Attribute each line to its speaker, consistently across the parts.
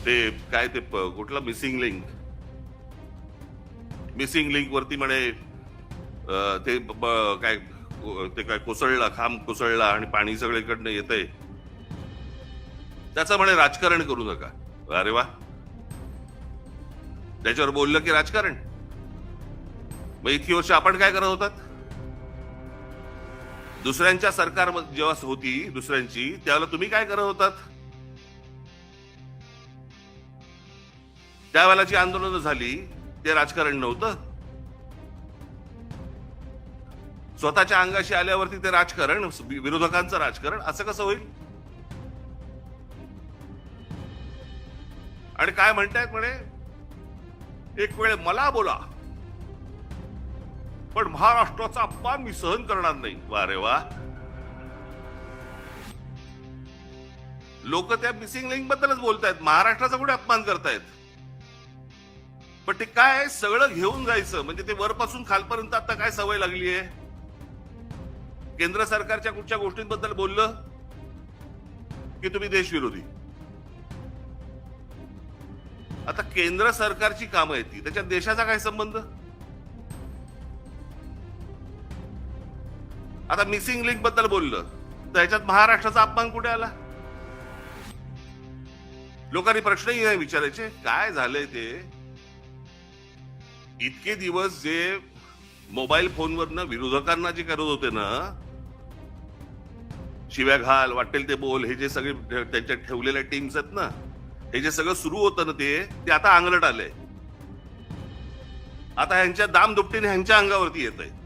Speaker 1: ते काय ते कुठला मिसिंग लिंक वरती म्हणे ते काय ते काय कोसळला, खांब कोसळला आणि पाणी सगळीकडनं येतंय, त्याचं म्हणे राजकारण करू नका. अरे वा, त्याच्यावर बोललं की राजकारण. मग इतकी वर्ष आपण काय करत होतात? दुसऱ्यांच्या सरकार जेव्हा होती दुसऱ्यांची, त्यावेळेला तुम्ही काय करत होतात? त्यावेळेला जी आंदोलनं झाली ते राजकारण नव्हतं. स्वतःच्या अंगाशी आल्यावरती ते राजकारण, विरोधकांचं राजकारण असं कसं होईल? आणि काय म्हणतायत म्हणे, एक वेळ मला बोला पण महाराष्ट्राचा अपमान मी सहन करणार नाही. वा रे वा, लोक त्या मिसिंग लिंक बद्दलच बोलतायत, महाराष्ट्राचा कुठे अपमान करतायत? पण ते काय सगळं घेऊन जायचं म्हणजे ते वरपासून खालपर्यंत आता काय सवय लागली आहे? केंद्र सरकारच्या कुठच्या गोष्टींबद्दल बोललं की तुम्ही देशविरोधी. आता केंद्र सरकारची कामं आहेत ती, त्याच्यात देशाचा काय संबंध? आता मिसिंग लिंक बद्दल बोललं तर ह्याच्यात महाराष्ट्राचा अपमान कुठे आला? लोकांनी प्रश्नही नाही विचारायचे काय झालंय ते. इतके दिवस जे मोबाईल फोनवरनं विरोधकांना जे करत होते ना, शिव्या घाल, वाटेल ते बोल, हे जे सगळे त्यांच्या ठेवलेल्या टीम्स आहेत ना, हे जे सगळं सुरू होतं ना ते आता अंगलट आलंय. आता ह्यांच्या दामदुपटीने ह्यांच्या अंगावरती येत आहे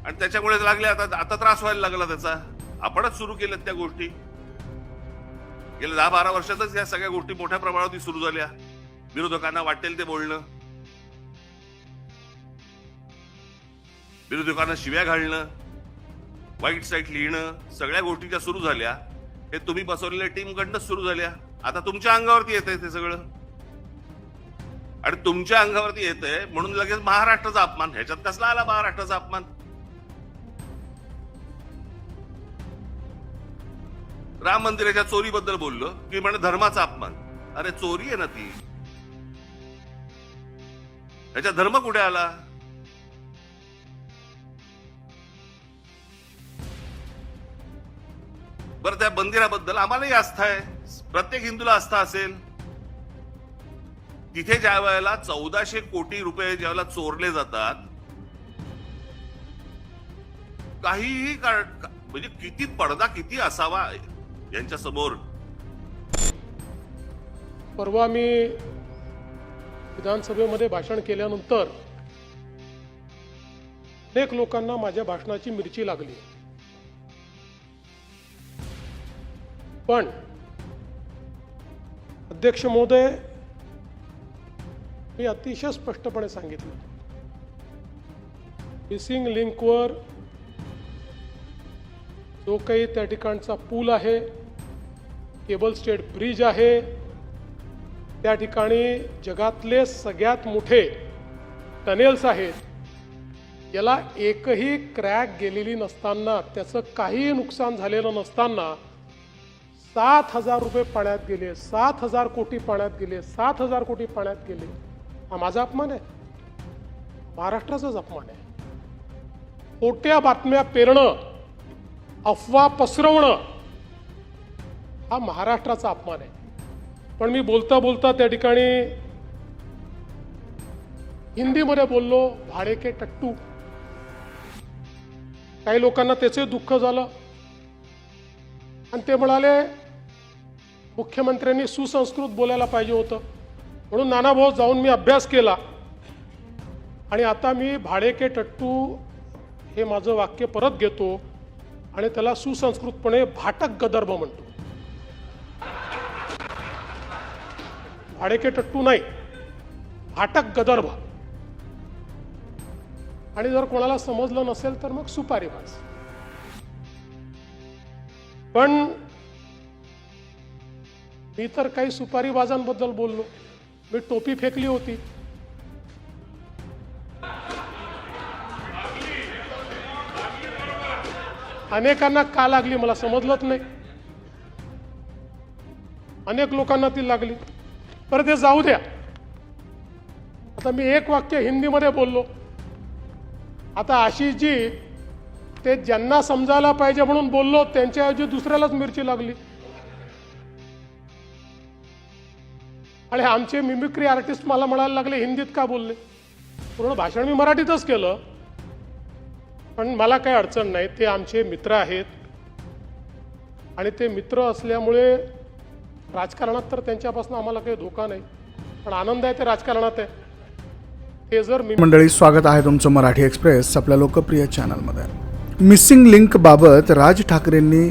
Speaker 1: आणि त्याच्यामुळे लागले आता त्रास व्हायला लागला त्याचा. आपणच सुरू केल्यात त्या गोष्टी. गेल्या 10-12 वर्षातच या सगळ्या गोष्टी मोठ्या प्रमाणात सुरू झाल्या. विरोधकांना वाटेल ते बोलणं, विरोधकांना शिव्या घालणं, वाईट साईट लिहिणं, सगळ्या गोष्टी ज्या सुरू झाल्या हे तुम्ही बसवलेल्या टीम कडनंच सुरू झाल्या. आता तुमच्या अंगावरती येत आहे ते सगळं, आणि तुमच्या अंगावरती येत आहे म्हणून लगेच महाराष्ट्राचा अपमान. ह्याच्यात कसला आला महाराष्ट्राचा अपमान? राम मंदिराच्या चोरीबद्दल बोललो की म्हणे धर्माचा अपमान. अरे चोरी आहे ना ती, ह्याच्यात धर्म कुठे आला? बरं, त्या मंदिराबद्दल आम्हालाही आस्था आहे, प्रत्येक हिंदूला आस्था असेल. तिथे ज्या वेळेला 1400 कोटी रुपये ज्यावेळेला चोरले जातात, काहीही म्हणजे किती पडदा किती असावा यांच्या समोर.
Speaker 2: परवा मी विधानसभेमध्ये भाषण केल्यानंतर अनेक लोकांना माझ्या भाषणाची मिरची लागली. पण अध्यक्ष महोदय, मी अतिशय स्पष्टपणे सांगितलं, मिसिंग लिंकवर जो काही त्या ठिकाणचा पूल आहे, केबल स्टेट ब्रिज आहे, त्या ठिकाणी जगातले सगळ्यात मोठे टनेल्स आहेत, याला एकही क्रॅक गेलेली नसताना, त्याचं काहीही नुकसान झालेलं नसताना 7,000 रुपये पाण्यात गेले, 7,000 कोटी पाण्यात गेले, 7,000 कोटी पाण्यात गेले. हा माझा अपमान आहे? महाराष्ट्राचाच अपमान आहे. खोट्या बातम्या पेरणं, अफवा पसरवणं हा महाराष्ट्राचा अपमान आहे. पण मी बोलता बोलता त्या ठिकाणी हिंदीमध्ये बोललो, भाडे के टट्टू. काही लोकांना त्याचे दुःख झालं आणि ते म्हणाले मुख्यमंत्र्यांनी सुसंस्कृत बोलायला पाहिजे होतं. म्हणून नानाभाऊ जाऊन मी अभ्यास केला आणि आता मी भाडे के टट्टू हे माझं वाक्य परत घेतो आणि त्याला सुसंस्कृतपणे भाटक गदर्भ म्हणतो. भाडे के टट्टू नाही, भाटक गदर्भ. आणि जर कोणाला समजलं नसेल तर मग सुपारीबाज. पण मी तर काही सुपारीबाजांबद्दल बोललो. मी टोपी फेकली होती, अनेकांना का लागली मला समजलंच नाही. अनेक लोकांना ती लागली. बरं ते जाऊ द्या. आता मी एक वाक्य हिंदीमध्ये बोललो. आता आशिषजी ते ज्यांना समजायला पाहिजे म्हणून बोललो त्यांच्याऐवजी दुसऱ्यालाच मिरची लागली. आणि आमचे मिमिक्री आर्टिस्ट मला म्हणायला लागले हिंदीत का बोलले. पूर्ण भाषण मी मराठीतच केलं, पण मला काही अडचण नाही. ते आमचे मित्र आहेत आणि ते मित्र असल्यामुळे राजकारणात तर त्यांच्यापासून आम्हाला काही धोका नाही, पण आनंद आहे ते राजकारणात आहे. ते जर
Speaker 3: मंडळी, स्वागत आहे तुमचं मराठी एक्सप्रेस आपल्या लोकप्रिय चॅनलमध्ये. मिसिंग लिंक बाबत राज ठाकरेंनी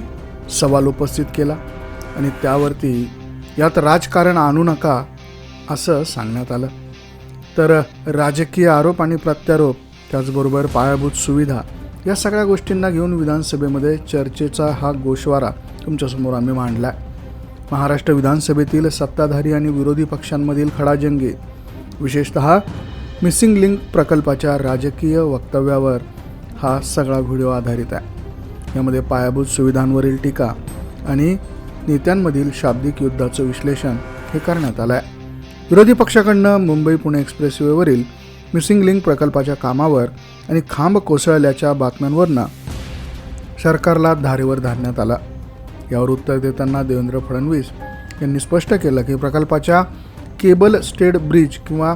Speaker 3: सवाल उपस्थित केला आणि त्यावरती यात राजकारण आणू नका असं सांगण्यात आलं. तर राजकीय आरोप आणि प्रत्यारोप त्याचबरोबर पायाभूत सुविधा या सगळ्या गोष्टींना घेऊन विधानसभेमध्ये चर्चेचा हा गोषवारा तुमच्यासमोर आम्ही मांडला आहे. महाराष्ट्र विधानसभेतील सत्ताधारी आणि विरोधी पक्षांमधील खडाजंगी, विशेषतः मिसिंग लिंक प्रकल्पाच्या राजकीय वक्तव्यावर हा सगळा व्हिडिओ आधारित आहे. यामध्ये पायाभूत सुविधांवरील टीका आणि नेत्यांमधील शाब्दिक युद्धाचं विश्लेषण हे करण्यात आलं आहे. विरोधी पक्षाकडनं मुंबई पुणे एक्सप्रेसवेवरील मिसिंग लिंक प्रकल्पाच्या कामावर आणि खांब कोसळल्याच्या बातम्यांवरनं सरकारला धारेवर धरण्यात आला. यावर उत्तर देताना देवेंद्र फडणवीस यांनी स्पष्ट केलं की प्रकल्पाच्या केबल स्टेड ब्रिज किंवा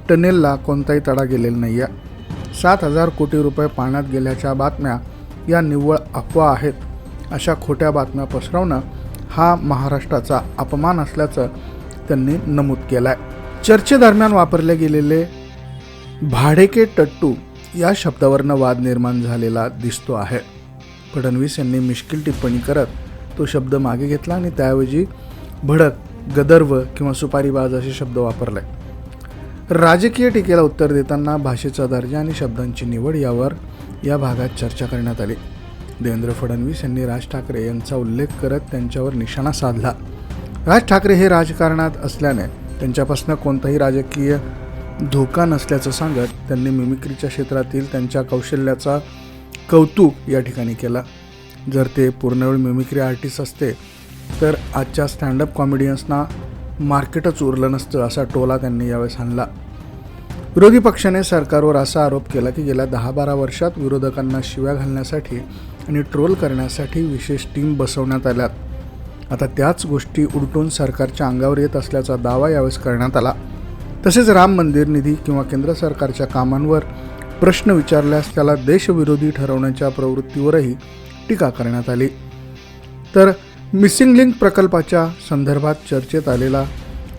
Speaker 3: टनेलला कोणताही तडा गेलेला नाही आहे. 7,000 कोटी रुपये पाण्यात गेल्याच्या बातम्या या निव्वळ अफवा आहेत. अशा खोट्या बातम्या पसरवणं हा महाराष्ट्राचा अपमान असल्याचं त्यांनी नमूद केलं आहे. चर्चेदरम्यान वापरले गेलेले भाडेके टट्टू या शब्दावरनं वाद निर्माण झालेला दिसतो आहे. फडणवीस यांनी मिश्किल टिप्पणी करत तो शब्द मागे घेतला आणि त्याऐवजी भडक, गदर्व किंवा सुपारीबाज असे शब्द वापरले. राजकीय टीकेला उत्तर देताना भाषेचा दर्जा आणि शब्दांची निवड यावर या भागात चर्चा करण्यात आली. देवेंद्र फडणवीस यांनी राज ठाकरे यांचा उल्लेख करत त्यांच्यावर निशाणा साधला. राज ठाकरे हे राजकारणात असल्याने त्यांच्यापासून कोणताही राजकीय धोका नसल्याचं सांगत त्यांनी मिमिक्रीच्या क्षेत्रातील त्यांच्या कौशल्याचा कौतुक या ठिकाणी केलं. जर ते पूर्णवेळ मिमिक्री आर्टिस्ट असते तर आजच्या स्टँडअप कॉमेडियन्सना मार्केटच उरलं नसतं असा टोला त्यांनी यावेळेस हाणला. विरोधी पक्षाने सरकारवर असा आरोप केला की गेल्या 10-12 वर्षात विरोधकांना शिव्या घालण्यासाठी आणि ट्रोल करण्यासाठी विशेष टीम बसवण्यात आल्यात. आता त्याच गोष्टी उलटून सरकारच्या अंगावर येत असल्याचा दावा यावेळेस करण्यात आला. तसेच राम मंदिर निधी किंवा केंद्र सरकारच्या कामांवर प्रश्न विचारल्यास त्याला देशविरोधी ठरवण्याच्या प्रवृत्तीवरही टीका करण्यात आली. तर मिसिंग लिंक प्रकल्पाच्या संदर्भात चर्चेत आलेला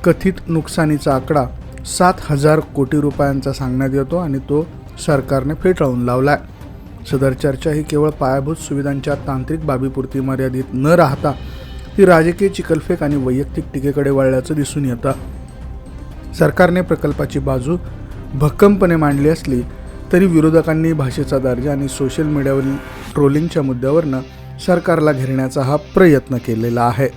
Speaker 3: कथित नुकसानीचा आकडा 7,000 कोटी रुपयांचा सांगण्यात येतो आणि तो सरकारने फेटाळून लावला आहे. सदर चर्चा ही केवळ पायाभूत सुविधांच्या तांत्रिक बाबीपुरती मर्यादित न राहता ती राजकीय चिखलफेक आणि वैयक्तिक टीकेकडे वळल्याचं दिसून येतं. सरकारने प्रकल्पाची बाजू भक्कमपणे मांडली असली तरी विरोधकांनी भाषेचा दर्जा आणि सोशल मीडियावरील ट्रोलिंगच्या मुद्द्यावरनं सरकारला घेरण्याचा हा प्रयत्न केलेला आहे.